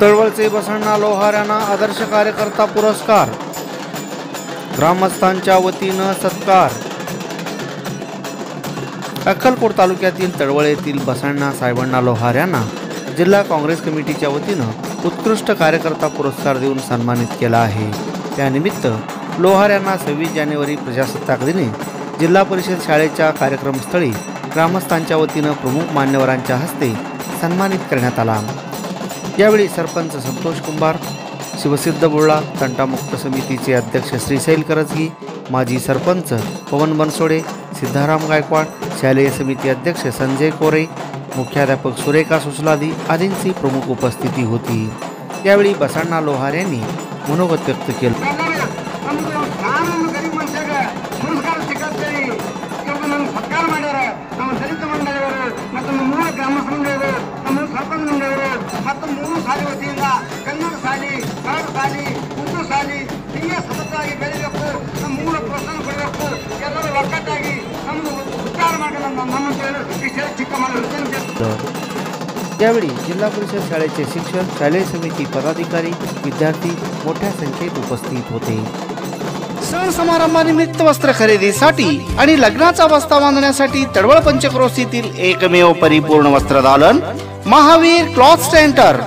तळवळचे बसण्णा लोहार यांना आदर्श कार्यकर्ता पुरस्कार, ग्रामस्थांच्या वतीनं सत्कार। अक्कलकोट तालुक्यातील तळवळ येथील बसण्णा साहेबांना लोहार यांना जिल्हा काँग्रेस कमिटीच्या वतीनं उत्कृष्ट कार्यकर्ता पुरस्कार देऊन सन्मानित केला आहे। त्यानिमित्त लोहार यांना 26 जानेवारी प्रजासत्ताक दिनी जिल्हा परिषद शाळेच्या कार्यक्रमस्थळी ग्रामस्थांच्या वतीनं प्रमुख मान्यवरांच्या हस्ते सन्मानित करण्यात आला। यावेळी सरपंच संतोष कुंभार, शिवसिद्ध बुर्ळा तंटामुक्त समितीचे अध्यक्ष श्रीशैल करजगी, माजी सरपंच पवन बनसोडे, सिद्धाराम गायकवाड, शालेय समिती अध्यक्ष संजय कोरे, मुख्याध्यापक सुरेखा सुसलादी आदींची प्रमुख उपस्थिती होती। यावेळी बसण्णा लोहार यांनी मनोगत व्यक्त केले। यावेळी जिल्हा परिषद शाळेचे शिक्षक, शालेय समिती पदाधिकारी, विद्यार्थी मोठ्या संख्येत उपस्थित होते। सण समारंभानिमित्त वस्त्र खरेदीसाठी आणि लग्नाचा बस्ता बांधण्यासाठी तळवळ पंचक्रोशीतील एकमेव परिपूर्ण वस्त्रदालन महावीर क्लॉथ सेंटर।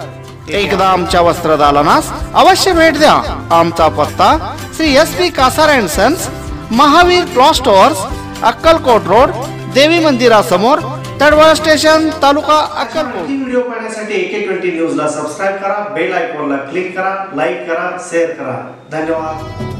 एकदा आमच्या वस्त्रदालनास अवश्य भेट द्या। आमचा पत्ता Shri SP Kasar and sons, Mahavir cloth stores, Akkalkot road, देवी मंदिरासमोर, तळवळ स्टेशन, तालुका अक्कलकोट। व्हिडिओ पाहण्यासाठी AK20 न्यूजला सबस्क्राइब करा, बेल आयकॉनला क्लिक करा, लाईक करा, शेअर करा। धन्यवाद।